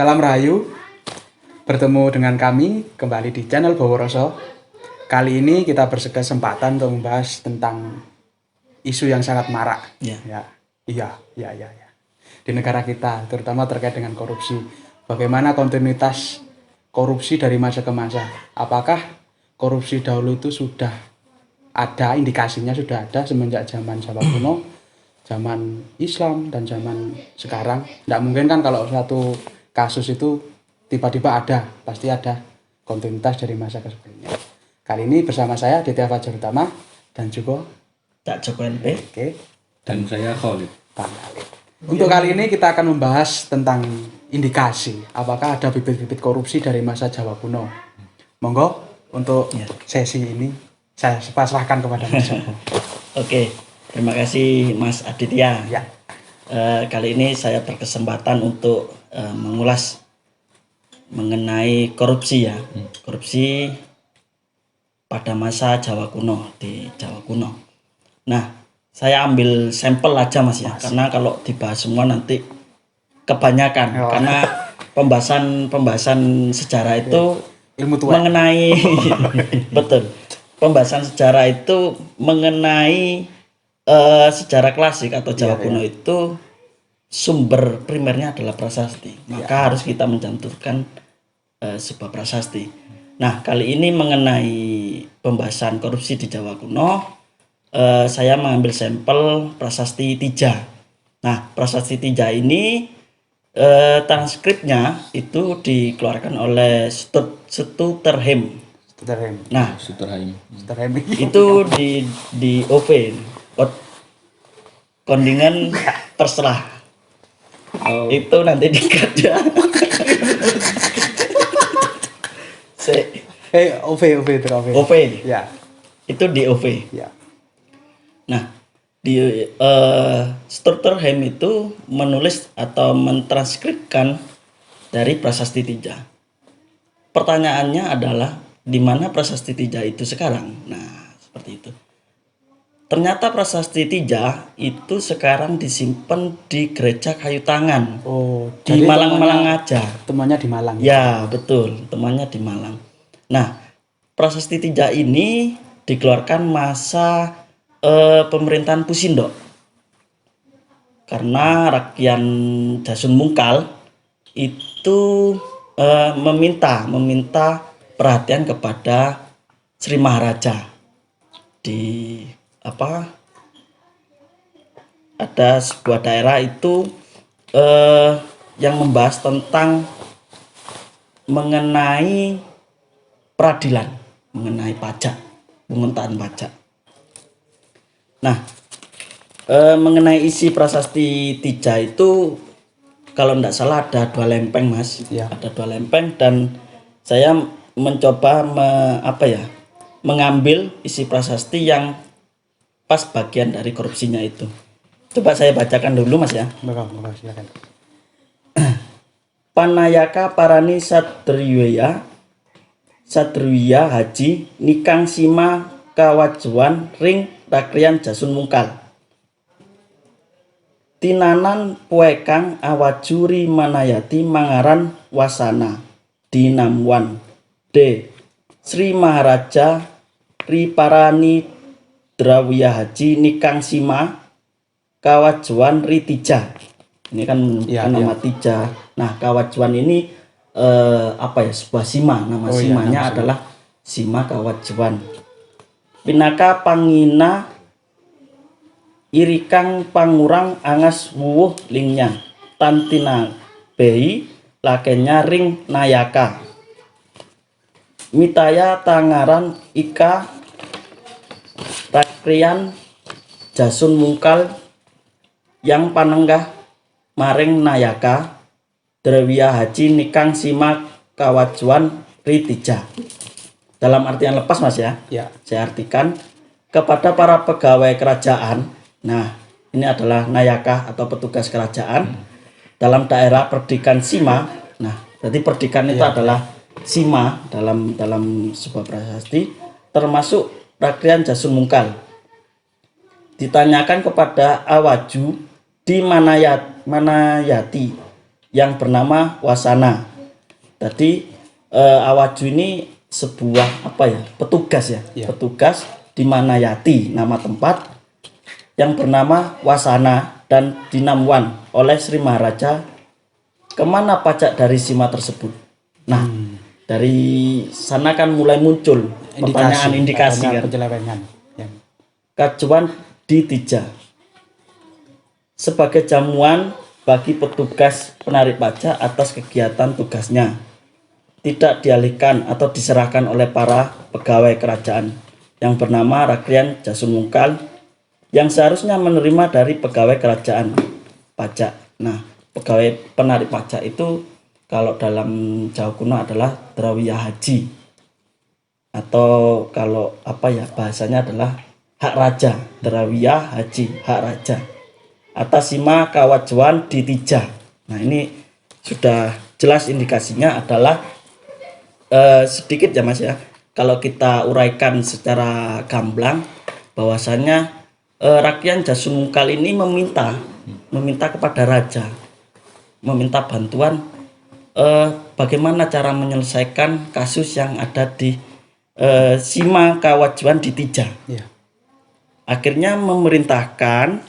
Salam Rahayu, bertemu dengan kami kembali di channel Baworoso. Kali ini kita berkesempatan untuk membahas tentang isu yang sangat marak. Iya. Di negara kita, terutama terkait dengan korupsi. Bagaimana kontinuitas korupsi dari masa ke masa? Apakah korupsi dahulu itu sudah ada indikasinya, sudah ada semenjak zaman Jawa kuno, zaman Islam dan zaman sekarang? Tidak mungkin kan kalau satu kasus itu tiba-tiba ada, pasti ada kontinuitas dari masa ke sebelumnya. Kali ini bersama saya Ditya Fajar Utama dan juga Cak Joko NP. Oke. Dan saya Khalid. Untuk kali ini kita akan membahas tentang indikasi apakah ada bibit-bibit korupsi dari masa Jawa kuno. Monggo untuk sesi ini saya pasrahkan kepada Mas Joko. Oke, terima kasih Mas Aditya. Ya. Kali ini saya berkesempatan untuk mengulas mengenai korupsi ya. Korupsi pada masa Jawa kuno, di Jawa kuno. Nah, saya ambil sampel aja Mas ya, karena kalau dibahas semua nanti kebanyakan. Karena pembahasan sejarah itu Ilmu tua. mengenai betul. Pembahasan sejarah itu mengenai sejarah klasik atau Jawa kuno itu sumber primernya adalah prasasti. Maka harus kita mencantumkan sebuah prasasti. Nah, kali ini mengenai pembahasan korupsi di Jawa kuno, saya mengambil sampel prasasti Tija. Nah, prasasti Tija ini transkripnya itu dikeluarkan oleh Stuterheim. Nah, Suterhaim. itu di OP, kondingan terserah. Itu nanti dikata. OP. Ya. Itu di OP. Ya. Nah, di Stuterheim itu menulis atau mentranskripkan dari prasasti Tija. Pertanyaannya adalah di mana prasasti Tija itu sekarang? Nah, seperti itu. Ternyata prasasti Tija itu sekarang disimpan di Gereja Kayu Tangan. Oh, di Malang-Malang aja. Temannya di Malang. Ya, betul. Temannya di Malang. Nah, prasasti Tija ini dikeluarkan masa pemerintahan Pusindo. Karena Rakyat Jasun Mungkal itu meminta perhatian kepada Sri Maharaja di ada sebuah daerah itu yang membahas tentang mengenai peradilan, mengenai pajak, pemungutan pajak. Nah, mengenai isi prasasti Tija itu kalau tidak salah ada 2 lempeng Mas, ada 2 lempeng dan saya mencoba mengambil isi prasasti yang pas bagian dari korupsinya itu. Coba saya bacakan dulu Mas ya. Silakan. Panayaka Parani Satriya Haji Nikang Sima Kawajuan Ring Rakrian Jasun Mungkal Tinanan Puekang Awajuri Manayati Mangaran Wasana Dinamwan D Sri Maharaja Riparani Drawiya Haji Nikang Sima Kawajuan Ritija. Ini kan nama Tija. Nah, Kawajuan ini sebuah sima. Nama simanya adalah Sima Kawajuan. Pinaka Pangina Irikang Pangurang Angas Wuwuh Lingnya Tantina Bei Lakenya Ring Nayaka Mitaya Tangaran Ika Rakrian Jasun Mungkal yang panenggah Maring Nayaka Drawiya Haji Nikang Sima Kawajuan Ritija. Dalam artian lepas Mas ya. Saya artikan kepada para pegawai kerajaan. Nah, ini adalah Nayaka atau petugas kerajaan dalam daerah Perdikan Sima. Nah, berarti Perdikan itu adalah Sima dalam sebuah prasasti, termasuk Rakrian Jasun Mungkal. Ditanyakan kepada Awaju di Manayati yang bernama Wasana. Tadi Awaju ini sebuah petugas ya, petugas di Manayati, nama tempat yang bernama Wasana dan Dinamwan oleh Sri Maharaja. Kemana pajak dari Sima tersebut? Nah, dari sana kan mulai muncul pertanyaan indikasi kan. Penyelewengan. Ya. Kacuan di Tija sebagai jamuan bagi petugas penarik pajak atas kegiatan tugasnya, tidak dialihkan atau diserahkan oleh para pegawai kerajaan yang bernama Rakrian Jasun Mungkal yang seharusnya menerima dari pegawai kerajaan pajak. Nah, pegawai penarik pajak itu kalau dalam Jawa kuno adalah Drawiyah Haji, atau kalau bahasanya adalah hak raja. Drawiyah Haji, hak raja atas Sima Kawajuan di Tija. Nah, ini sudah jelas indikasinya adalah sedikit ya Mas ya, kalau kita uraikan secara gamblang bahwasanya Rakyan Jasun Mungkal ini meminta kepada raja, meminta bantuan bagaimana cara menyelesaikan kasus yang ada di Sima Kawajuan di Tija. Ya. Akhirnya memerintahkan,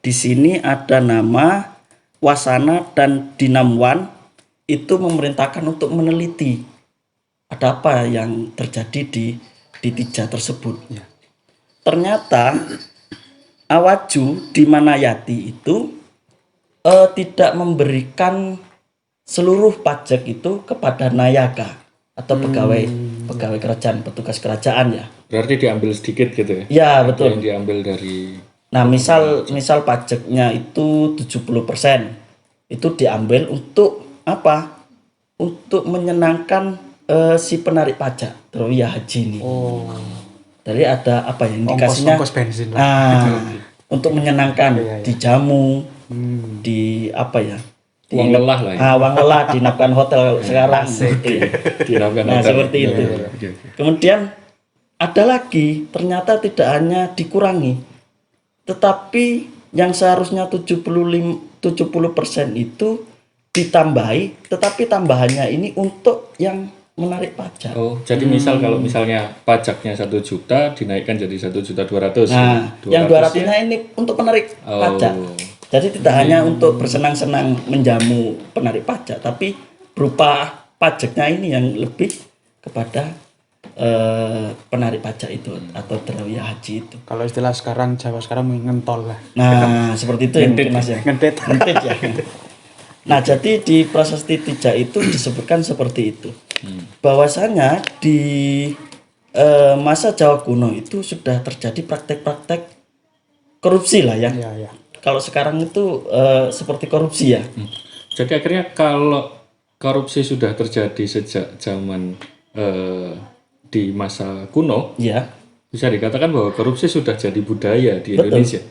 di sini ada nama Wasana dan Dinamwan, itu memerintahkan untuk meneliti ada apa yang terjadi di Tija tersebut. Ya. Ternyata Awaju di Manayati itu tidak memberikan seluruh pajak itu kepada Nayaka atau pegawai kerajaan, petugas kerajaan ya. Berarti diambil sedikit gitu ya? Ya, Ada betul. yang diambil dari. Nah, misal pajaknya itu 70%, itu diambil untuk apa? Untuk menyenangkan si penarik pajak Drawiyah Haji ini. Oh. Jadi ada indikasinya? Ongkos bensin lah. Untuk menyenangkan, dijamu, di Uang lelah lah ya. Uang lelah di Napkan Hotel sekarang. Nah, seperti itu. Kemudian ada lagi, ternyata tidak hanya dikurangi, tetapi yang seharusnya 70% itu ditambahi, tetapi tambahannya ini untuk yang menarik pajak. Oh, jadi kalau misalnya pajaknya 1 juta dinaikkan jadi 1.200.000. Nah, yang 200-nya ini untuk penarik pajak. Jadi tidak hanya untuk bersenang-senang menjamu penarik pajak, tapi berupa pajaknya ini yang lebih kepada penarik pajak itu atau Drawiyah Haji itu. Kalau istilah Jawa sekarang ngentol lah. Nah, seperti itu ya mungkin Mas ya. Ngentit. Ngentit ya. Nah, jadi di Prasasti Tija itu disebutkan seperti itu. Bahwasanya di masa Jawa kuno itu sudah terjadi praktek-praktek korupsi lah ya. Iya. Kalau sekarang itu seperti korupsi ya. Jadi akhirnya kalau korupsi sudah terjadi sejak zaman di masa kuno, Iya. bisa dikatakan bahwa korupsi sudah jadi budaya di Indonesia.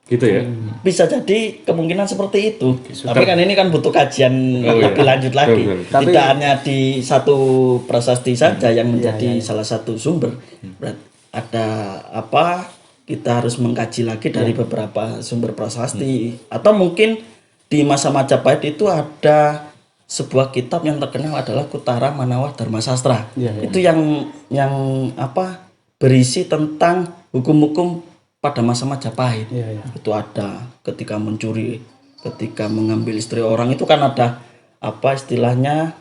Gitu ya. Bisa jadi kemungkinan seperti itu. Tapi kan ini kan butuh kajian lebih lanjut lagi. Betul. Tidak hanya di satu prasasti saja yang menjadi salah satu sumber. Berarti ada kita harus mengkaji lagi dari beberapa sumber prasasti. Atau mungkin di masa Majapahit itu ada sebuah kitab yang terkenal adalah Kutara Manawah Dharma Sastra. Itu yang berisi tentang hukum-hukum pada masa Majapahit. Itu ada ketika mencuri, ketika mengambil istri orang, itu kan ada istilahnya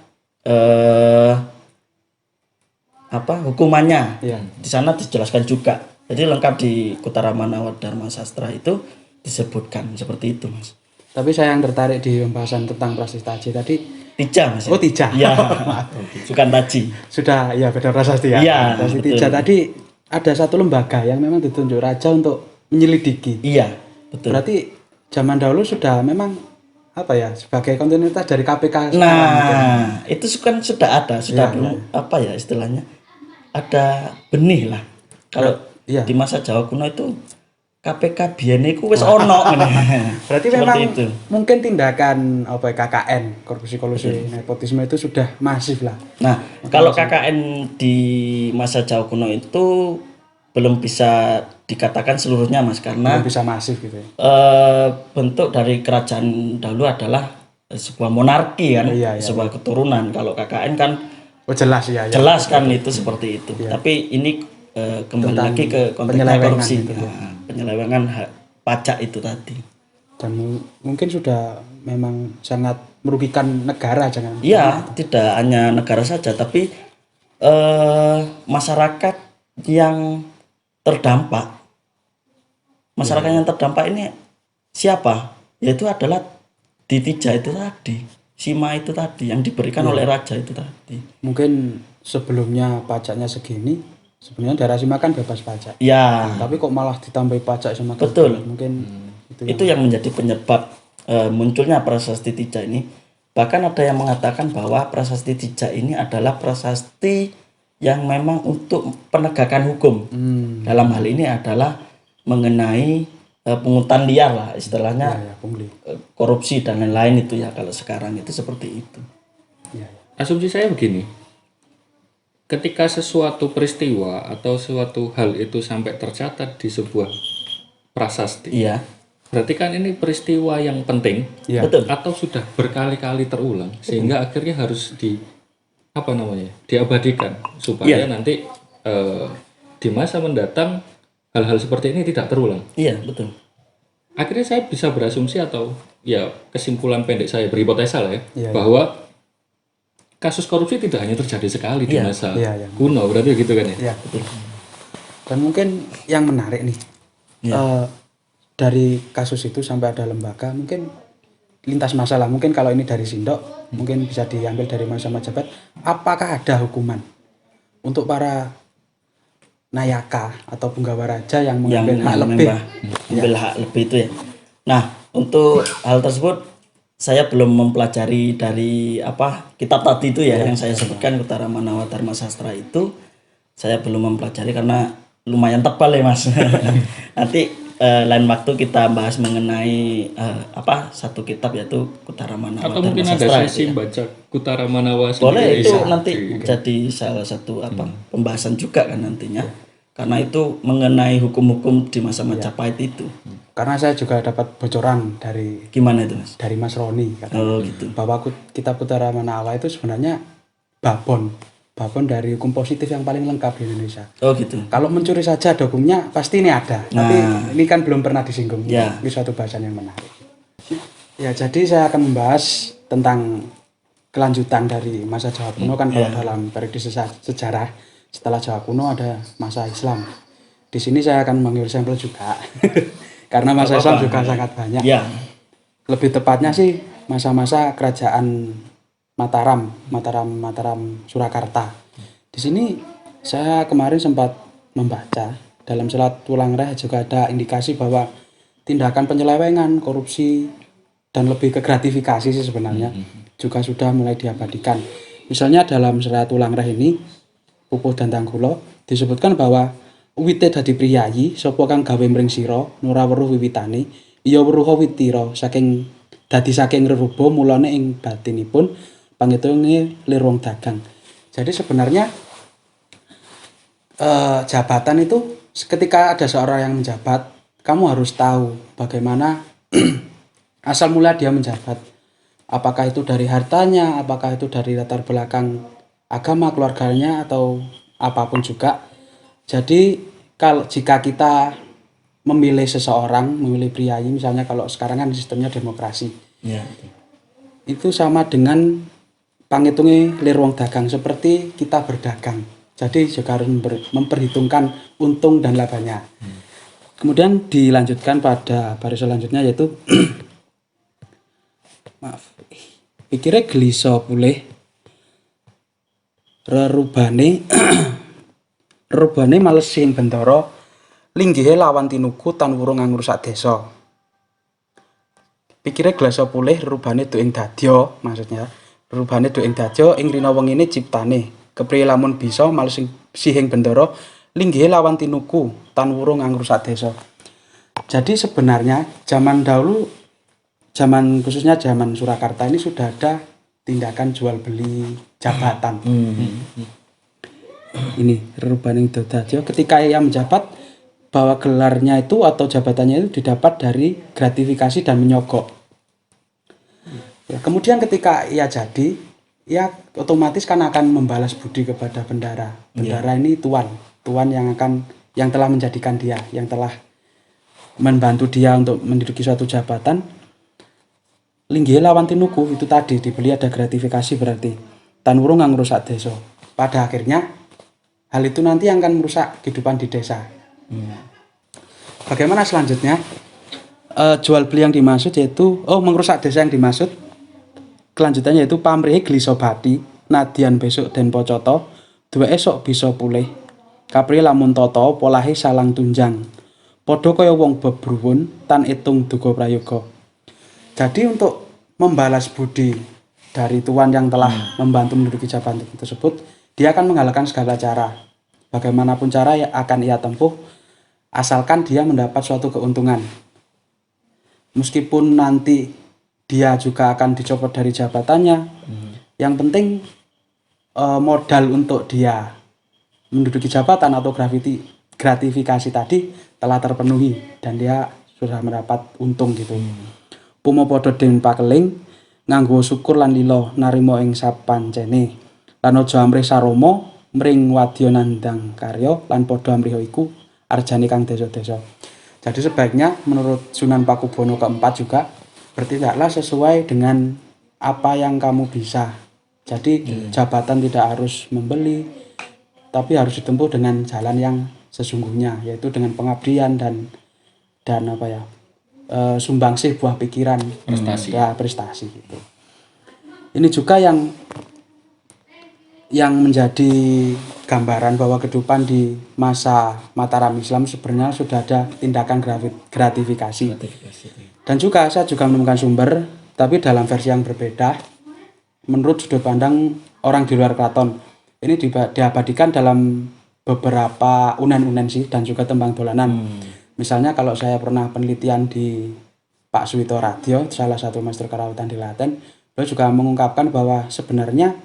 hukumannya. Di sana dijelaskan juga. Jadi lengkap di Kutara Manawah Dharma Sastra itu disebutkan seperti itu, Mas. Tapi saya yang tertarik di pembahasan tentang prasasti Taji tadi. Tija, Mas. Oh, Tija. Iya. Bukan Taji. Sudah, ya beda prasasti ya. Iya, Prasasti Tija tadi ada satu lembaga yang memang ditunjuk raja untuk menyelidiki. Iya, betul. Berarti zaman dahulu sudah memang sebagai kontinuitas dari KPK. Nah, itu kan sudah ada, istilahnya ada benih lah. Kalau di masa Jawa kuno itu KPK biyen iku wis ono. Berarti memang itu. Mungkin tindakan KKN, korupsi nepotisme itu sudah masif lah. Nah, kalau KKN di masa Jawa kuno itu belum bisa dikatakan seluruhnya, Mas, karena belum bisa masif gitu ya. Bentuk dari kerajaan dahulu adalah sebuah monarki kan, Iya, iya. sebuah keturunan. Kalau KKN kan Oh jelas ya. jelas kan itu seperti itu. Tapi ini kembali Tentang lagi ke konteksnya penyelewengan korupsi, itu, ya. penyelewengan hak pajak itu tadi. Dan mungkin sudah memang sangat merugikan negara jangan. Iya, tidak hanya negara saja, tapi masyarakat yang terdampak. Masyarakat yang terdampak ini siapa? Yaitu adalah Ditija itu tadi, Sima itu tadi yang diberikan oleh raja itu tadi. Mungkin sebelumnya pajaknya segini, sebenarnya daerah Sima kan bebas pajak. Ya, Tapi kok malah ditambahi pajak sama betul. Mungkin Itu yang menjadi penyebab munculnya prasasti Tija ini. Bahkan ada yang mengatakan bahwa prasasti Tija ini adalah prasasti yang memang untuk penegakan hukum. Dalam hal ini adalah mengenai pungutan liar lah istilahnya, ya, pungli. korupsi dan lain-lain itu ya, kalau sekarang itu seperti itu. Ya, Asumsi saya begini, ketika sesuatu peristiwa atau suatu hal itu sampai tercatat di sebuah prasasti, Iya, berarti kan ini peristiwa yang penting ya. betul. atau sudah berkali-kali terulang sehingga akhirnya harus diabadikan supaya nanti di masa mendatang hal-hal seperti ini tidak terulang. Iya, betul. Akhirnya saya bisa berasumsi atau ya kesimpulan pendek saya berhipotesa lah ya, Iya, bahwa kasus korupsi tidak hanya terjadi sekali di masa Iya, iya. kuno, berarti gitu kan ya? Ya, betul. Dan mungkin yang menarik nih, dari kasus itu sampai ada lembaga, mungkin lintas masalah. Mungkin kalau ini dari Sindok, mungkin bisa diambil dari masa jabat. Apakah ada hukuman untuk para nayaka atau punggawa raja yang mengambil hak lebih? Mengambil hak lebih itu ya. Nah, untuk hal tersebut saya belum mempelajari dari kitab tadi itu ya, yang saya sebutkan Utara Manawa Dharma Sastra itu saya belum mempelajari karena lumayan tebal ya Mas. Nanti lain waktu kita bahas mengenai satu kitab yaitu Utara Manawa Atau Dharma mungkin ada Sastra sesi itu ya. baca Utara Manawa Boleh, itu bisa. nanti jadi salah satu pembahasan juga kan nantinya. Karena itu mengenai hukum-hukum di masa Majapahit itu. Karena saya juga dapat bocoran dari Gimana itu Mas? Mas Roni katanya, Oh gitu. bahwa kitab Utara Manawa itu sebenarnya babon dari hukum positif yang paling lengkap di Indonesia. Oh gitu. Kalau mencuri saja ada hukumnya pasti ini ada. Tapi ini kan belum pernah disinggung. Ya. Ini suatu bahasan yang menarik. Ya, jadi saya akan membahas tentang kelanjutan dari masa Jawa kuno kan. Kalau dalam periode sejarah setelah Jawa kuno ada masa Islam. Di sini saya akan mengambil sampel juga. Karena masa Islam juga sangat banyak. Ya. Lebih tepatnya sih masa-masa kerajaan Mataram Surakarta. Di sini saya kemarin sempat membaca dalam Selat Tulang Reh juga ada indikasi bahwa tindakan penyelewengan, korupsi dan lebih ke gratifikasi sih sebenarnya juga sudah mulai diabadikan. Misalnya dalam Selat Tulang Reh ini Pupuh dan Tanggulo disebutkan bahwa wite dadi priyayi sapa kang gawe mring sira nura weruh wiwitane iya weruh witira saking reruba mulane ing batinipun pangitunge lir wong dagang. Jadi sebenarnya jabatan itu ketika ada seorang yang menjabat, kamu harus tahu bagaimana asal mula dia menjabat. Apakah itu dari hartanya, apakah itu dari latar belakang agama keluarganya atau apapun juga. Jadi jika kita memilih seseorang, memilih priyayi, misalnya kalau sekarang kan sistemnya demokrasi. Ya. Itu sama dengan pangitunge lir wong dagang, seperti kita berdagang. Jadi juga harus memperhitungkan untung dan labanya. Kemudian dilanjutkan pada baris selanjutnya yaitu pikirnya geliso pulih rerubane malesin bendara linggihe lawan tinuku tan wurung ngrusak desa. Pikire glasa pulih rerubane du ing dadya, maksudnya rerubane du ing dadya ing rina wengine ciptane. Kepriye lamun bisa males sihing bendara linggihe lawan tinuku tan wurung ngrusak desa. Jadi sebenarnya zaman dahulu, khususnya zaman Surakarta ini sudah ada tindakan jual beli jabatan. Ini rerubane dadya ketika ia menjabat bahwa gelarnya itu atau jabatannya itu didapat dari gratifikasi dan menyogok. Ya, kemudian ketika ia jadi, ia otomatis kan akan membalas budi kepada bendara. Bendara ini tuan yang telah menjadikan dia, yang telah membantu dia untuk menduduki suatu jabatan. Linggih lawan tinuku itu tadi dibeli ada gratifikasi berarti tan urung nggak merusak desa. Pada akhirnya hal itu nanti akan merusak kehidupan di desa. Bagaimana selanjutnya? Jual beli yang dimaksud yaitu merusak desa yang dimaksud. Kelanjutannya yaitu pamrih glisobati nadian besok den pocoto dua esok bisa pulih. Kapri lamun toto polahe salang tunjang. Padha kaya wong bebruwun tan itung duga prayoga. Jadi untuk membalas budi dari tuan yang telah membantu menduduki jabatan tersebut, dia akan menggalakkan segala cara. Bagaimanapun cara yang akan ia tempuh, asalkan dia mendapat suatu keuntungan. Meskipun nanti dia juga akan dicopot dari jabatannya, yang penting modal untuk dia menduduki jabatan atau gratifikasi tadi telah terpenuhi dan dia sudah mendapat untung gitu. Pumo padha den pakeling nganggo syukur lan lila narima ing sapancene lan aja amrih sarama mring wadya nandang karya lan padha amrih iku arjane kang desa-desa. Jadi sebaiknya menurut Sunan Pakubono keempat juga bertindaklah sesuai dengan apa yang kamu bisa. Jadi jabatan tidak harus membeli, tapi harus ditempuh dengan jalan yang sesungguhnya, yaitu dengan pengabdian dan sumbangsih buah pikiran, prestasi gitu. Ini juga yang menjadi gambaran bahwa kehidupan di masa Mataram Islam sebenarnya sudah ada tindakan gratifikasi. Dan juga saya juga menemukan sumber, tapi dalam versi yang berbeda, menurut sudut pandang orang di luar keraton. Ini diabadikan dalam beberapa unen-unen sih dan juga tembang dolanan. Misalnya kalau saya pernah penelitian di Pak Suwito Radio, salah satu master karawitan di Klaten, beliau juga mengungkapkan bahwa sebenarnya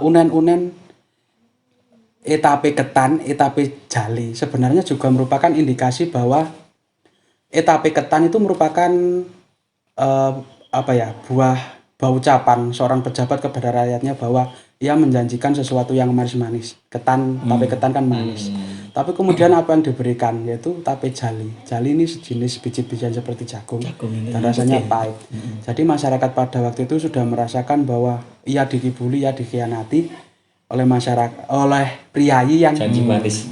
unen-unen etape ketan, etape jali sebenarnya juga merupakan indikasi bahwa etape ketan itu merupakan buah ucapan seorang pejabat kepada rakyatnya bahwa ia menjanjikan sesuatu yang manis-manis. Tape ketan kan manis. Tapi kemudian apa yang diberikan yaitu tape jali. Jali ini sejenis biji-bijian seperti jagung dan rasanya pahit. Jadi masyarakat pada waktu itu sudah merasakan bahwa ia dikibuli, ia dikhianati oleh masyarakat, oleh priayi yang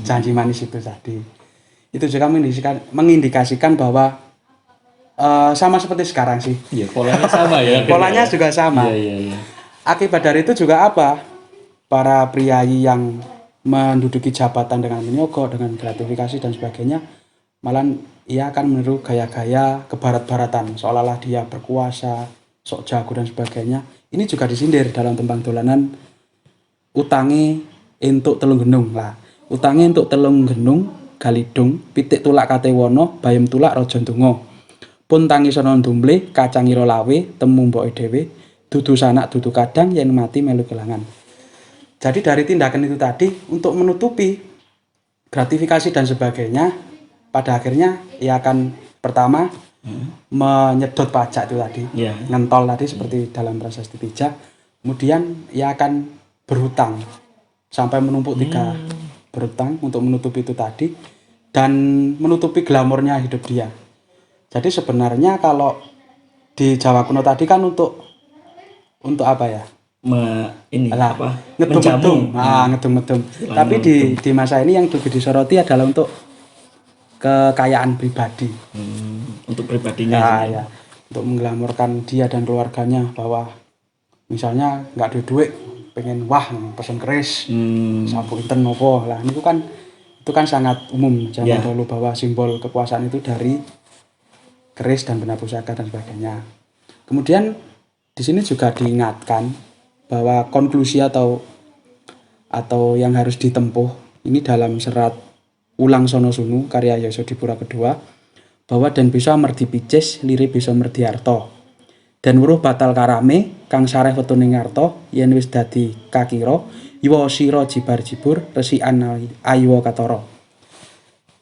janji manis itu tadi. Itu juga mengindikasikan bahwa sama seperti sekarang sih. Iya, polanya sama ya. Polanya juga sama. Iya. Akibat dari itu juga apa? Para priayi yang menduduki jabatan dengan menyogok, dengan gratifikasi dan sebagainya, malah ia akan meniru gaya-gaya kebarat-baratan, seolah-olah dia berkuasa, sok jago dan sebagainya. Ini juga disindir dalam tembang dolanan utange entuk telung genung lah. Utange entuk telung genung galidung, pitik tulak katewono, bayem tulak raja ndonga. Pun tangi sono ndumble, kacangira lawe, temu mboke dhewe, dudu sanak dudu kadang yen mati melu kelangan. Jadi dari tindakan itu tadi untuk menutupi gratifikasi dan sebagainya, pada akhirnya ia akan pertama menyedot pajak itu tadi, ngentol tadi seperti dalam prasasti pijak. Kemudian ia akan berhutang sampai menumpuk 3 berhutang untuk menutupi itu tadi dan menutupi glamornya hidup dia. Jadi sebenarnya kalau di Jawa kuno tadi kan untuk apa ya? Ngedum-ngedum. Ngedum-ngedum. Tapi di masa ini yang lebih disoroti adalah untuk kekayaan pribadi. Untuk pribadinya. Ya. Untuk mengglamorkan dia dan keluarganya bahwa misalnya nggak ada duit, pengen pesen keris, sapu inten nopo lah. Itu kan sangat umum zaman dulu bahwa simbol kekuasaan itu dari keris dan benda pusaka dan sebagainya. Kemudian di sini juga diingatkan bahwa konklusi atau yang harus ditempuh ini dalam serat Ulang Sono Sunu karya Yasodipura kedua, bahwa dan bisa merdi picis liri bisa merdi arto dan weruh batal karame kang sareh wetune ngarto yen wis dadi kakira iwa sira jibar jibur resikan aywa katara.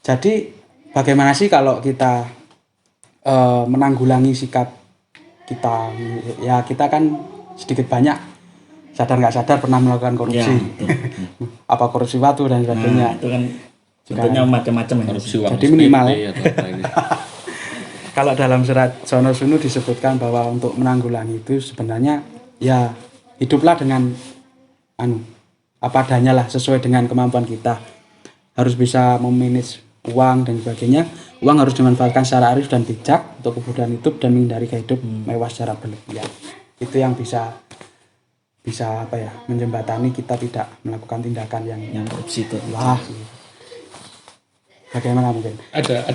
Jadi bagaimana sih kalau kita menanggulangi sikap kita kan sedikit banyak sadar nggak sadar pernah melakukan korupsi. Apa korupsi waktu dan sebagainya. Itu kan contohnya macam-macam ya. Korupsi uang Jadi minimal SPP atau apa ini. kalau dalam surat Sono Sunu disebutkan bahwa untuk menanggulangi itu sebenarnya ya hiduplah dengan apa adanya lah, sesuai dengan kemampuan kita. Harus bisa memanage uang dan sebagainya. Uang harus dimanfaatkan secara arif dan bijak untuk kebutuhan hidup dan menghindari hidup mewah secara berlebihan. Itu yang bisa apa ya, menjembatani kita tidak melakukan tindakan yang korupsi itu. wah. Bagaimana mungkin? Ada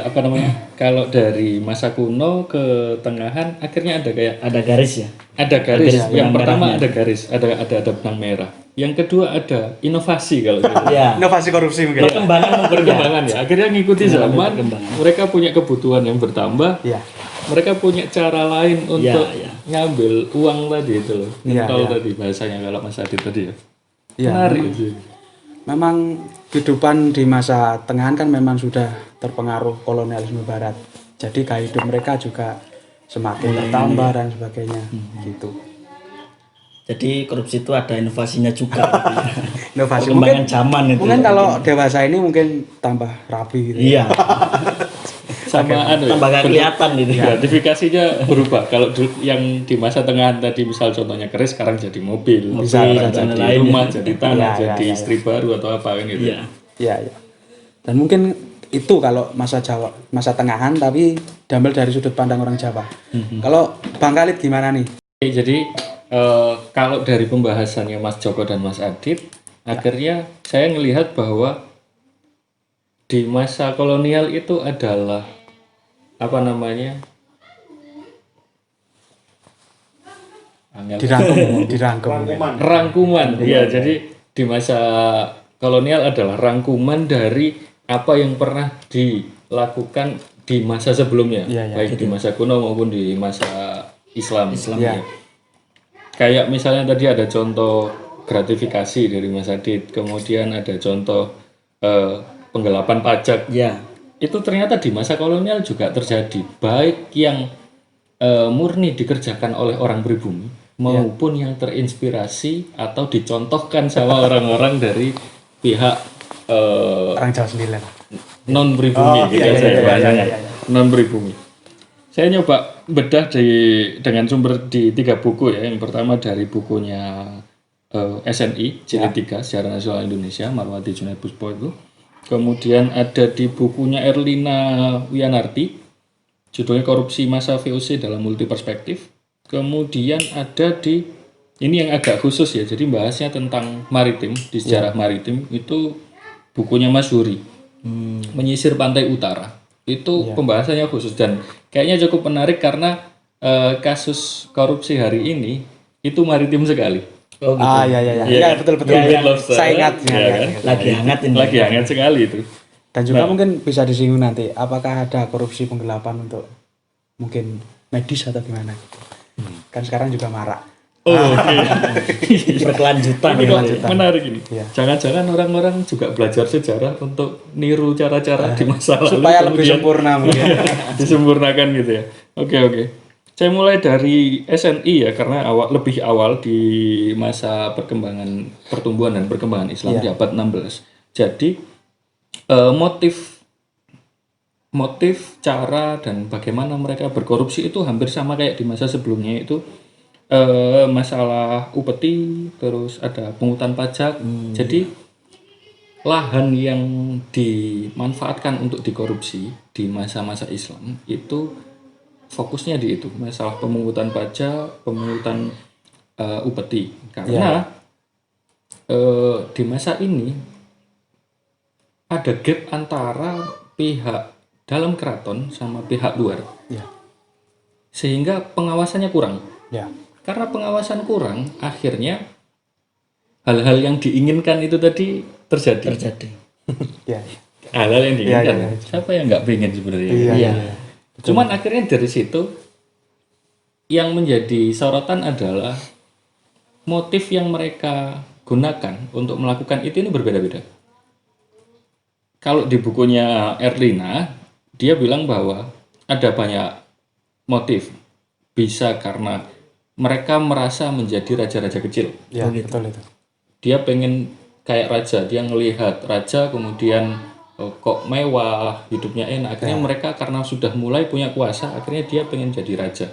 apa namanya? Kalau dari masa kuno ke tengahan akhirnya ada kayak Ada garis ya. ada garis. Ada Yang benang pertama merahnya. ada garis, ada benang merah. Yang kedua ada inovasi kalau gitu. Ya. Inovasi korupsi mungkin. Perkembangan mungkin ya. Perkembangan ya. Akhirnya ngikuti zaman. Mereka punya kebutuhan yang bertambah. Iya. Mereka punya cara lain untuk ya. ngambil uang tadi itu loh. Iya, Kalau iya. tadi bahasanya kalau Mas Adit tadi ya. Iya. Menarik sih. Memang kehidupan di masa tengahan kan memang sudah terpengaruh kolonialisme barat. Jadi gaya hidup mereka juga semakin bertambah dan sebagainya gitu. Jadi korupsi itu ada inovasinya juga. Inovasi Perkembangan zaman itu. mungkin kalau dewasa ini mungkin tambah rapi gitu. Iya. Sama anu ya, Tambah gak kelihatan gitu. gratifikasinya berubah. Kalau yang di masa tengahan tadi misal contohnya keris, sekarang jadi mobil, Bisa, jadi lain rumah, ya. jadi tanah, Ya, jadi istri baru atau apa kan gitu. Iya. Iya, iya. Dan mungkin itu kalau masa masa tengahan, tapi diambil dari sudut pandang orang Jawa. Kalau Bang Khalid gimana nih? Oke, jadi kalau dari pembahasannya Mas Joko dan Mas Adit, akhirnya saya melihat bahwa di masa kolonial itu adalah apa namanya? Dirangkum. Rangkuman. Ya, jadi di masa kolonial adalah rangkuman dari apa yang pernah dilakukan di masa sebelumnya, Iya, iya. baik di masa kuno maupun di masa Islam. Iya. Ya. Kayak misalnya tadi ada contoh gratifikasi dari Mas Adit, kemudian ada contoh penggelapan pajak. Iya. Itu ternyata di masa kolonial juga terjadi, baik yang murni dikerjakan oleh orang pribumi maupun yang terinspirasi atau dicontohkan sama orang-orang dari pihak Orang Jawa sendiri lah. non pribumi gitu iya, saya iya, bahasanya. iya, iya. Non pribumi. Saya nyoba bedah dengan sumber di 3 buku ya. Yang pertama dari bukunya SNI Jilid 3 Sejarah Nasional Indonesia Marwati Junaid Puspo itu. Kemudian ada di bukunya Erlina Wianarti, judulnya Korupsi Masa VOC dalam Multi Perspektif. Kemudian ada di, ini yang agak khusus ya, jadi bahasnya tentang maritim, di sejarah maritim, itu bukunya Mas Huri, Menyisir Pantai Utara. Itu pembahasannya khusus dan kayaknya cukup menarik karena kasus korupsi hari ini itu maritim sekali. Oh, gitu. Iya. Iya, betul. Iya, lobster. Saya ingat. Iya, kan? Lagi hangat ini. Lagi hangat sekali itu. Dan juga mungkin bisa disinggung nanti, apakah ada korupsi penggelapan untuk mungkin medis atau gimana? Kan sekarang juga marak. Oh, oke. Berkelanjutan. Ini ya. menarik ini. Iya. Jangan-jangan orang-orang juga belajar sejarah untuk niru cara-cara di masa lalu Supaya lebih kemudian sempurna mungkin. disempurnakan gitu ya. Oke. Saya mulai dari SNI ya karena lebih awal di masa pertumbuhan dan perkembangan Islam di abad 16. Jadi motif, cara dan bagaimana mereka berkorupsi itu hampir sama kayak di masa sebelumnya, itu masalah upeti, terus ada pungutan pajak. Jadi lahan yang dimanfaatkan untuk dikorupsi di masa-masa Islam itu fokusnya di itu, masalah pemungutan pajak, pemungutan upeti. Karena di masa ini ada gap antara pihak dalam keraton sama pihak luar, Iya. sehingga pengawasannya kurang. Ya. Karena pengawasan kurang, akhirnya hal-hal yang diinginkan itu tadi terjadi. Iya. Hal-hal yang diinginkan. Iya. Siapa yang nggak pengen sebenarnya? Iya. Cuman akhirnya dari situ yang menjadi sorotan adalah motif yang mereka gunakan untuk melakukan itu ini berbeda-beda. Kalau di bukunya Erlina, dia bilang bahwa ada banyak motif. bisa karena mereka merasa menjadi raja-raja kecil. Ya, betul itu. Dia pengen kayak raja, dia ngelihat raja kemudian kok mewah, hidupnya enak. Akhirnya mereka karena sudah mulai punya kuasa, akhirnya dia pengen jadi raja.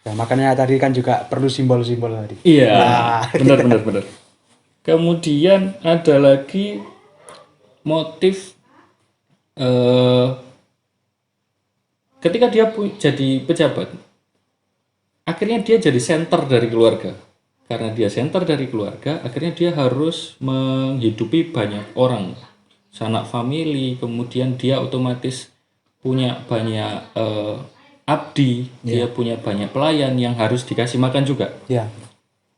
Ya, makanya tadi kan juga perlu simbol-simbol tadi. Iya, benar. Kemudian ada lagi motif ketika dia jadi pejabat, akhirnya dia jadi center dari keluarga. Karena dia center dari keluarga, akhirnya dia harus menghidupi banyak orang, sanak famili, kemudian dia otomatis punya banyak abdi, dia punya banyak pelayan yang harus dikasih makan juga. Ya.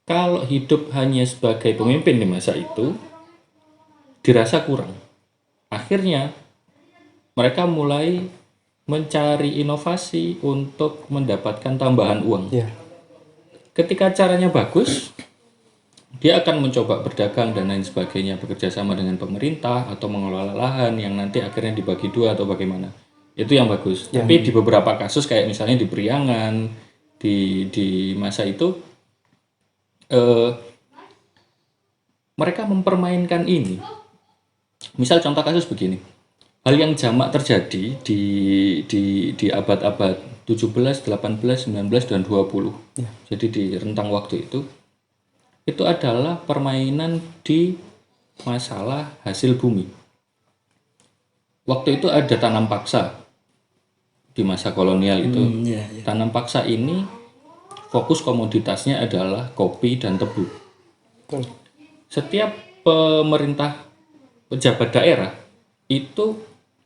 Kalau hidup hanya sebagai pemimpin di masa itu, dirasa kurang. Akhirnya, mereka mulai mencari inovasi untuk mendapatkan tambahan uang. Ya. Ketika caranya bagus, dia akan mencoba berdagang dan lain sebagainya, bekerja sama dengan pemerintah atau mengelola lahan yang nanti akhirnya dibagi dua atau bagaimana. Itu yang bagus. Tapi di beberapa kasus kayak misalnya di Priangan, di masa itu, mereka mempermainkan ini. Misal contoh kasus begini, hal yang jamak terjadi di abad-abad 17, 18, 19, dan 20. Jadi di rentang waktu itu adalah permainan di masalah hasil bumi. Waktu itu ada tanam paksa di masa kolonial itu. Tanam paksa ini fokus komoditasnya adalah kopi dan tebu. Setiap pemerintah pejabat daerah itu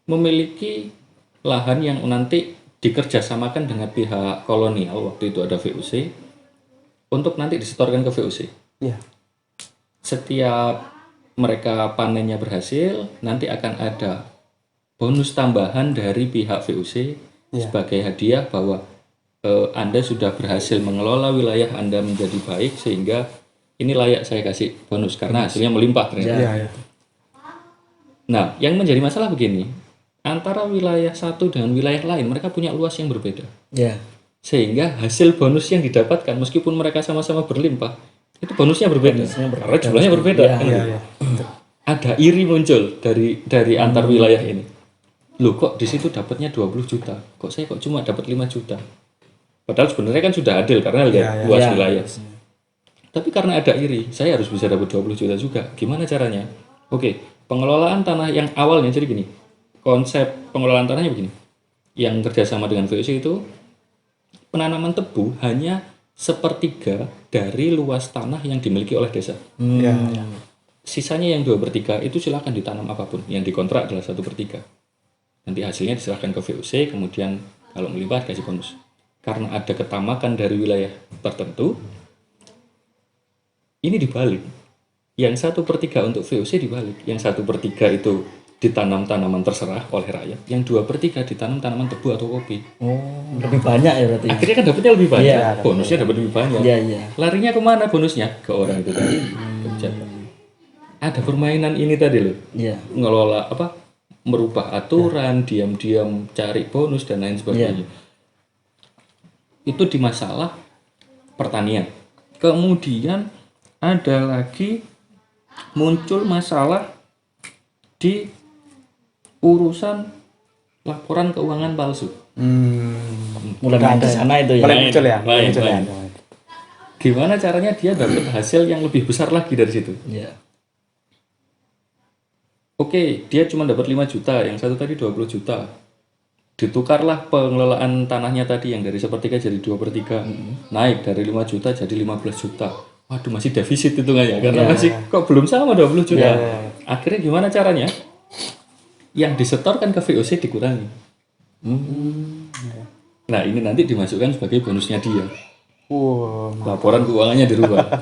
memiliki lahan yang nanti dikerjasamakan dengan pihak kolonial, waktu itu ada VOC, untuk nanti disetorkan ke VOC. Ya. Setiap mereka panennya berhasil, nanti akan ada bonus tambahan dari pihak VOC sebagai hadiah bahwa Anda sudah berhasil mengelola wilayah Anda menjadi baik, sehingga ini layak saya kasih bonus karena hasilnya melimpah ternyata. Ya. Nah, yang menjadi masalah begini, antara wilayah satu dengan wilayah lain mereka punya luas yang berbeda. Sehingga hasil bonus yang didapatkan meskipun mereka sama-sama berlimpah, itu bonusnya berbeda. Karena jumlahnya berbeda. Ada iri muncul dari antar wilayah ini. Loh, kok di situ dapatnya 20 juta? Kok saya cuma dapat 5 juta? Padahal sebenarnya kan sudah adil karena lihat luas wilayah. Tapi karena ada iri, saya harus bisa dapat 20 juta juga. Gimana caranya? Oke, pengelolaan tanah yang awalnya jadi gini. Konsep pengelolaan tanahnya begini. Yang kerjasama dengan VOC itu penanaman tebu hanya 1/3 dari luas tanah yang dimiliki oleh desa. Sisanya yang 2/3 itu silakan ditanam apapun. Yang dikontrak adalah 1/3. Nanti hasilnya diserahkan ke VOC, kemudian kalau melimpah kasih bonus. Karena ada ketamakan dari wilayah tertentu, ini dibalik. Yang 1/3 untuk VOC dibalik. Yang 1/3 itu ditanam tanaman terserah oleh rakyat. Yang 2/3 ditanam tanaman tebu atau kopi. Lebih banyak ya berarti. Akhirnya kan dapatnya lebih banyak. Bonusnya dapat lebih banyak. Larinya kemana bonusnya? Ke orang itu tadi. Ada permainan ini tadi loh. Ngelola merubah aturan, diam-diam cari bonus dan lain sebagainya. Itu di masalah pertanian. Kemudian ada lagi muncul masalah di urusan laporan keuangan palsu. Mulai dari sana itu ya. Mulai muncul ya. Gimana caranya dia dapat hasil yang lebih besar lagi dari situ? Oke, dia cuma dapat 5 juta, yang satu tadi 20 juta. Ditukarlah pengelolaan tanahnya tadi yang dari 1/3 jadi 2/3. Naik dari 5 juta jadi 15 juta. Waduh, masih defisit hitungannya karena masih kok belum sama 20 juta. Akhirnya gimana caranya? Yang disetorkan ke VOC dikurangi. Nah, ini nanti dimasukkan sebagai bonusnya dia. Laporan keuangannya dirubah.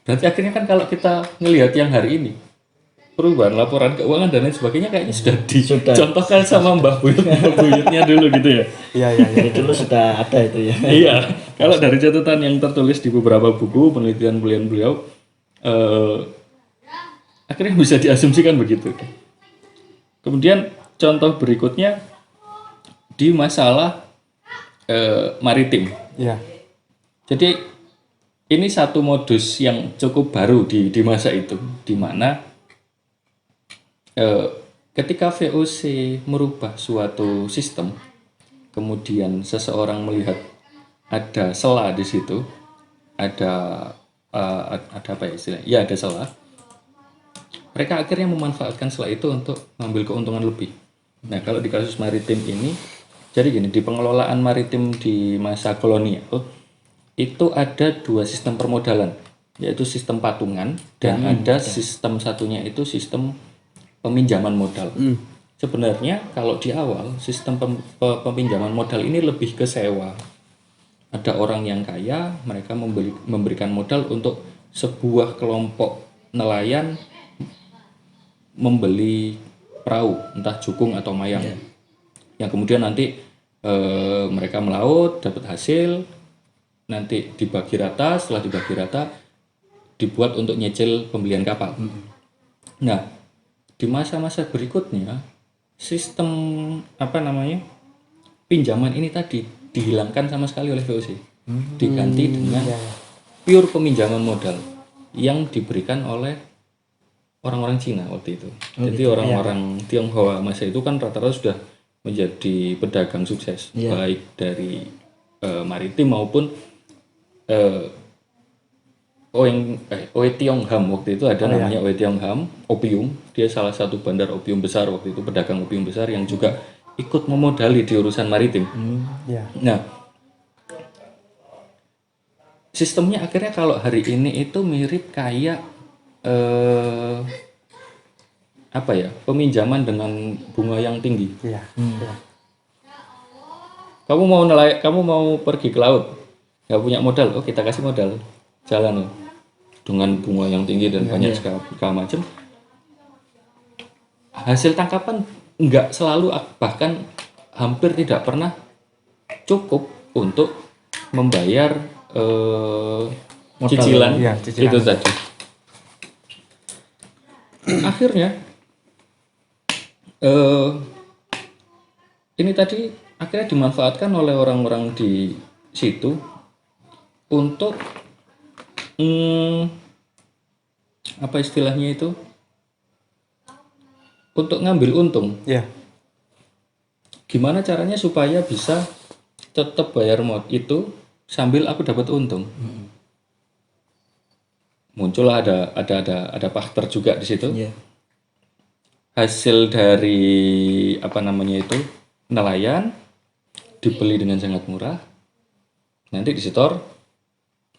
Berarti akhirnya kan kalau kita ngelihat yang hari ini, perubahan laporan keuangan dan lain sebagainya kayaknya sudah dicontohkan sama Mbah Buyutnya dulu gitu ya. Jadi dulu sudah ada itu ya. Iya, kalau dari catatan yang tertulis di beberapa buku penelitian beliau, akhirnya bisa diasumsikan begitu. Kemudian contoh berikutnya di masalah maritim. Iya. Jadi ini satu modus yang cukup baru di masa itu, di mana ketika VOC merubah suatu sistem, kemudian seseorang melihat ada celah di situ, ada apa ya istilahnya? Ya ada celah. Mereka akhirnya memanfaatkan celah itu untuk mengambil keuntungan lebih. Nah kalau di kasus maritim ini, jadi gini, di pengelolaan maritim di masa kolonial itu ada 2 sistem permodalan, yaitu sistem patungan dan ada sistem satunya itu sistem peminjaman modal. Sebenarnya kalau di awal sistem peminjaman modal ini lebih ke sewa. Ada orang yang kaya, mereka memberikan modal untuk sebuah kelompok nelayan membeli perahu, entah jukung atau mayang, yang kemudian nanti mereka melaut, dapat hasil, nanti dibagi rata, setelah dibagi rata dibuat untuk nyicil pembelian kapal. Nah, di masa-masa berikutnya sistem pinjaman ini tadi dihilangkan sama sekali oleh VOC, diganti dengan pure peminjaman modal yang diberikan oleh orang-orang Cina waktu itu. Jadi orang-orang Tionghoa masa itu kan rata-rata sudah menjadi pedagang sukses, baik dari maritim maupun Oe Tiong Ham waktu itu ada namanya Oe Tiong Ham, opium. Dia salah satu bandar opium besar waktu itu, pedagang opium besar yang juga ikut memodali di urusan maritim. Nah, sistemnya akhirnya kalau hari ini itu mirip kayak peminjaman dengan bunga yang tinggi. Kamu mau pergi ke laut, nggak punya modal, kita kasih modal, jalan dengan bunga yang tinggi dan banyak segala macam. Hasil tangkapan nggak selalu, bahkan hampir tidak pernah cukup untuk membayar cicilan itu tadi. Akhirnya ini tadi akhirnya dimanfaatkan oleh orang-orang di situ untuk apa istilahnya itu, untuk ngambil untung. Gimana caranya supaya bisa tetap bayar mod itu sambil aku dapat untung. Muncullah ada faktor juga di situ. Hasil dari nelayan dibeli dengan sangat murah, nanti disetor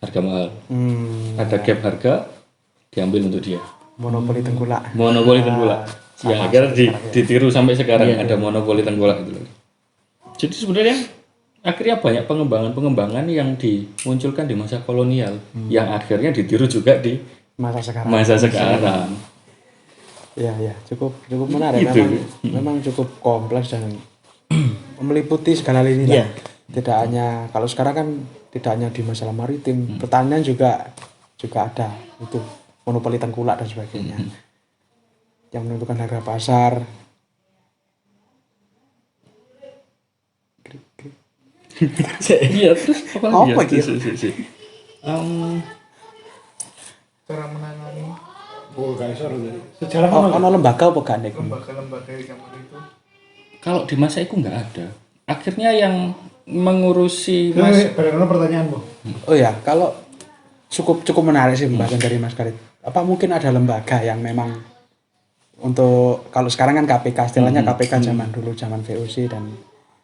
harga mahal. Ada gap harga, diambil untuk dia. Monopoli tengkulak. Yang akhirnya ditiru sampai sekarang ada monopoli tengkulak itu. Jadi sebenarnya akhirnya banyak pengembangan yang dimunculkan di masa kolonial yang akhirnya ditiru juga di masa sekarang. Ya, cukup menarik. Memang cukup kompleks dan meliputi segala lini lah. Tidak hanya, kalau sekarang kan tidak hanya di masalah maritim, pertanian juga ada itu, monopoli tengkulak dan sebagainya. Yang menentukan harga pasar. Iya, terus apa lagi? Cara menangani sejarah ono lembaga apa gak nek? Lembaga di zaman itu. Kalau di masa itu nggak ada. Akhirnya yang mengurusi Bagaimana pertanyaanmu? Oh ya, kalau cukup menarik sih pembahasan dari Mas Karit. Apa mungkin ada lembaga yang memang untuk, kalau sekarang kan KPK, istilahnya KPK zaman dulu, zaman VOC dan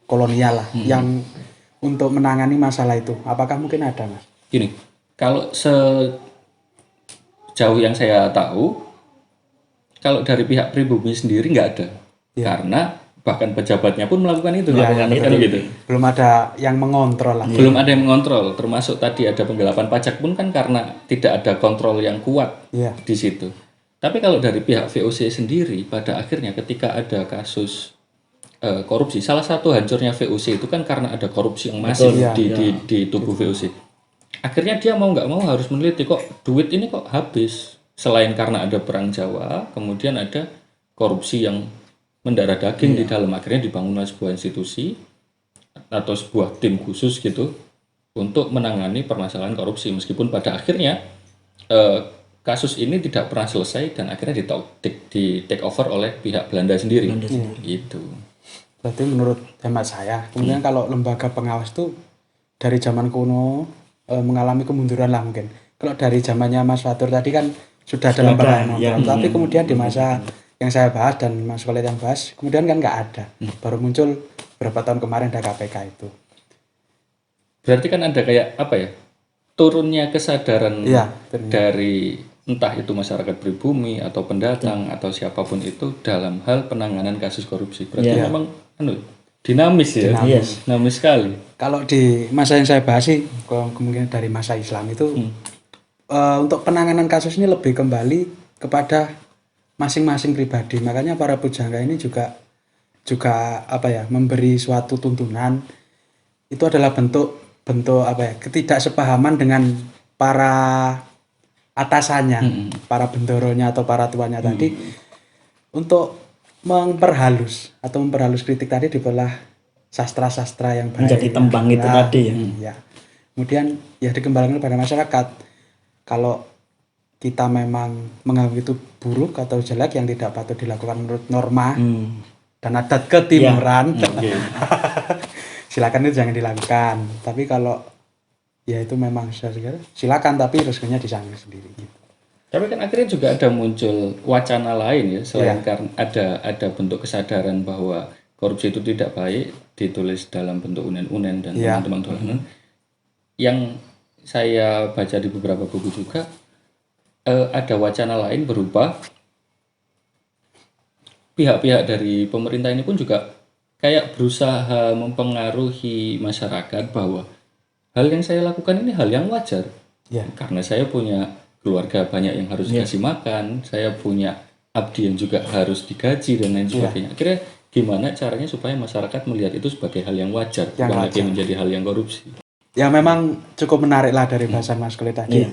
kolonial lah, yang untuk menangani masalah itu, apakah mungkin ada, Mas? Gini, kalau sejauh yang saya tahu, kalau dari pihak pribumi sendiri nggak ada, karena bahkan pejabatnya pun melakukan itu, gitu. Belum ada yang mengontrol lah. Belum ada yang mengontrol, termasuk tadi ada penggelapan pajak pun kan karena tidak ada kontrol yang kuat di situ. Tapi kalau dari pihak VOC sendiri, pada akhirnya ketika ada kasus korupsi, salah satu hancurnya VOC itu kan karena ada korupsi yang masif di tubuh VOC. Akhirnya dia mau nggak mau harus meneliti, kok duit ini kok habis. Selain karena ada perang Jawa, kemudian ada korupsi yang mendarah daging di dalam. Akhirnya dibangunlah sebuah institusi atau sebuah tim khusus gitu untuk menangani permasalahan korupsi, meskipun pada akhirnya kasus ini tidak pernah selesai dan akhirnya di take over oleh pihak Belanda sendiri. Gitu. Berarti menurut hemat saya, kemudian kalau lembaga pengawas itu dari zaman kuno mengalami kemunduran lah mungkin. Kalau dari zamannya Mas Fatur tadi kan sudah ada lembaga yang tapi kemudian di masa yang saya bahas dan Mas Khalid yang bahas, kemudian kan nggak ada. Baru muncul beberapa tahun kemarin ada KPK itu. Berarti kan ada kayak apa ya? Turunnya kesadaran dari entah itu masyarakat pribumi atau pendatang atau siapapun itu dalam hal penanganan kasus korupsi. Berarti memang dinamis ya, dinamis sekali. Kalau di masa yang saya bahas sih, kemungkinan dari masa Islam itu untuk penanganan kasus ini lebih kembali kepada masing-masing pribadi. Makanya para pujangga ini juga apa ya, memberi suatu tuntunan. Itu adalah bentuk apa ya, ketidaksepahaman dengan para atasannya, para bendoronya atau para tuannya tadi untuk memperhalus kritik tadi dibelah sastra-sastra yang baik, menjadi tembang itu tadi ya. Kemudian ya dikembalikan kepada masyarakat. Kalau kita memang menganggap itu buruk atau jelek yang tidak patut dilakukan menurut norma dan adat ketimuran, silakan itu jangan dilakukan. Tapi kalau ya itu memang silakan, tapi resikonya disanggup sendiri gitu. Tapi kan akhirnya juga ada muncul wacana lain ya, selain karena ada bentuk kesadaran bahwa korupsi itu tidak baik ditulis dalam bentuk unen-unen dan teman-teman dolanan. Yang saya baca di beberapa buku juga ada wacana lain berupa pihak-pihak dari pemerintah ini pun juga kayak berusaha mempengaruhi masyarakat bahwa hal yang saya lakukan ini hal yang wajar. Karena saya punya keluarga banyak yang harus dikasih makan, saya punya abdi yang juga harus digaji dan lain sebagainya. Akhirnya gimana caranya supaya masyarakat melihat itu sebagai hal yang wajar, bukan lagi menjadi hal yang korupsi. Ya memang cukup menarik lah dari bahasan Mas Khalid tadi.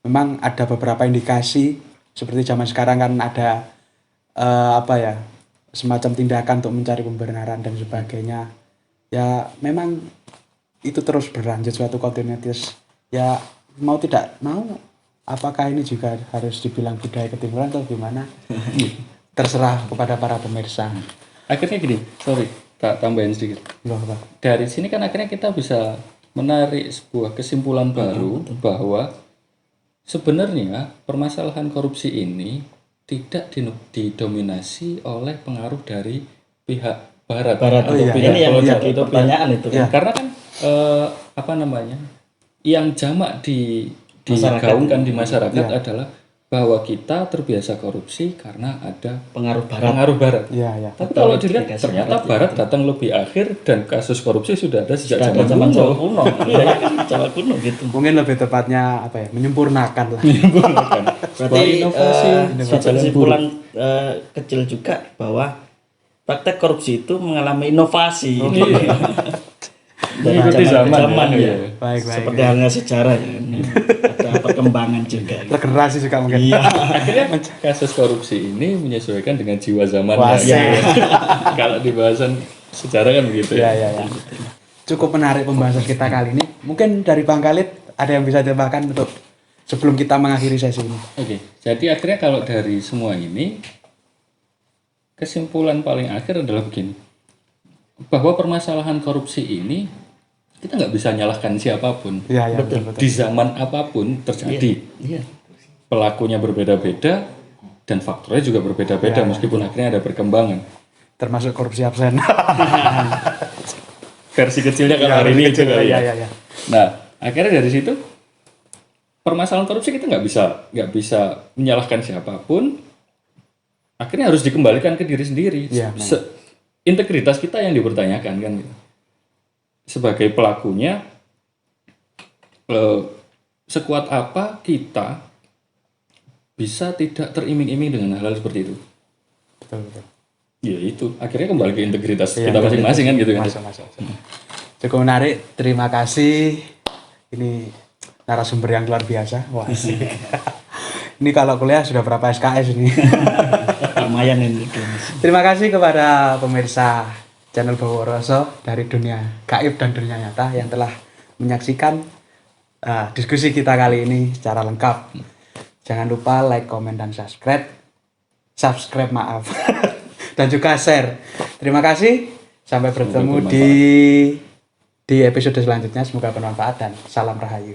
Memang ada beberapa indikasi seperti zaman sekarang kan ada apa ya, semacam tindakan untuk mencari pembenaran dan sebagainya. Ya memang itu terus berlanjut suatu kontinuitas. Ya mau tidak mau, apakah ini juga harus dibilang budaya ketimuran atau gimana? Terserah kepada para pemirsa. Akhirnya gini, tak tambahin sedikit. Dari sini kan akhirnya kita bisa menarik sebuah kesimpulan baru bahwa sebenarnya permasalahan korupsi ini tidak didominasi oleh pengaruh dari pihak Barat. Ini yang jadi pertanyaan itu. Karena kan yang jamak digaungkan di masyarakat adalah bahwa kita terbiasa korupsi karena ada pengaruh Barat. Tapi kalau dilihat ternyata Barat datang lebih akhir dan kasus korupsi sudah ada sejak zaman Jawa kuno. Jawa kuno gitu. Mungkin lebih tepatnya apa ya, menyempurnakan lah. Berarti kesimpulan kecil juga bahwa praktek korupsi itu mengalami inovasi. Mengikuti zaman ya. Baik. Seperti halnya sejarah ya. Ada perkembangan juga. Regenerasi juga mungkin. Akhirnya kasus korupsi ini menyesuaikan dengan jiwa zaman. Kalau di bahasan sejarah kan begitu ya. Cukup menarik pembahasan kita kali ini. Mungkin dari Bang Khalid ada yang bisa ditambahkan untuk sebelum kita mengakhiri sesi ini. Oke. Jadi akhirnya kalau dari semua ini kesimpulan paling akhir adalah begini. Bahwa permasalahan korupsi ini kita nggak bisa nyalahkan siapapun. Betul. Di zaman apapun terjadi. Pelakunya berbeda-beda dan faktornya juga berbeda-beda meskipun akhirnya ada perkembangan. Termasuk korupsi absen. Versi kecilnya kan hari ini itu kali ya. Nah, akhirnya dari situ permasalahan korupsi kita nggak bisa menyalahkan siapapun. Akhirnya harus dikembalikan ke diri sendiri. Integritas kita yang dipertanyakan kan gitu. Sebagai pelakunya sekuat apa kita bisa tidak teriming-iming dengan hal-hal seperti itu. Betul. Ya itu akhirnya kembali ke integritas kita masing-masing kan gitu kan. Cukup menarik, terima kasih. Ini narasumber yang luar biasa. Wah, ini kalau kuliah sudah berapa SKS ini. Lumayan ini. Terima kasih kepada pemirsa channel Baworoso dari dunia gaib dan dunia nyata yang telah menyaksikan diskusi kita kali ini secara lengkap. Jangan lupa like, komen, dan subscribe. Maaf. Dan juga share. Terima kasih. Sampai bertemu di episode selanjutnya. Semoga bermanfaat dan salam rahayu.